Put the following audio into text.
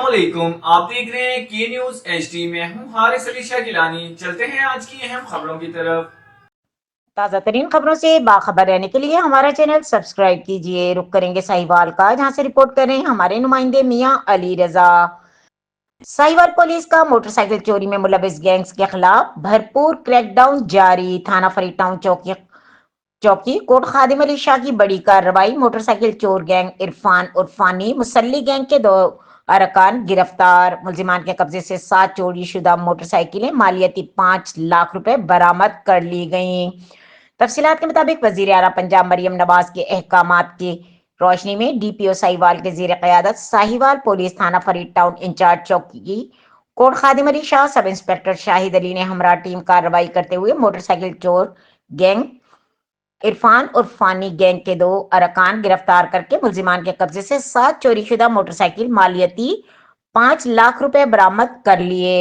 अस्सलामुअलैकुम, आप देख रहे हैं के न्यूज HD। मैं हूं हारिस अली शाह गिलानी। चलते हैं आज की अहम खबरों की तरफ। ताज़ा तरीन खबरों से बाखबर रहने के लिए हमारा चैनल सब्सक्राइब कीजिए। रुक करेंगे साहिवाल का, जहां से रिपोर्ट कर रहे हैं हमारे नुमाइंदे मियां अली रजा। साहिवाल पुलिस का मोटरसाइकिल चोरी में मुलविस गैंग्स के खिलाफ भरपूर क्रैकडाउन जारी। थाना फरीद टाउन चौकी कोट खादिम अली शाह की बड़ी कार्रवाई। मोटरसाइकिल चोर गैंग इरफान उर्फानी मुसल्ली गैंग के 2 अरकान गिरफ्तार। मुलजिमान के कब्जे से 7 चोरी शुदा मोटरसाइकिलें मालियती 5 लाख रुपए बरामद कर ली गई। तफसीलात के मुताबिक वजीर आला पंजाब मरियम नवाज के अहकामात की रोशनी में DPO साहिवाल के जेर क़यादत साहिवाल पुलिस थाना फरीद टाउन इंचार्ज चौकी कोट खादिम अली शाह सब इंस्पेक्टर शाहिद अली ने हमरा टीम कार्रवाई करते हुए मोटरसाइकिल चोर गैंग इरफान और फानी गैंग के 2 अरकान गिरफ्तार करके मुलजिमान के कब्जे से 7 चोरी शुदा मोटरसाइकिल मालियती 5 लाख रुपए बरामद कर लिए।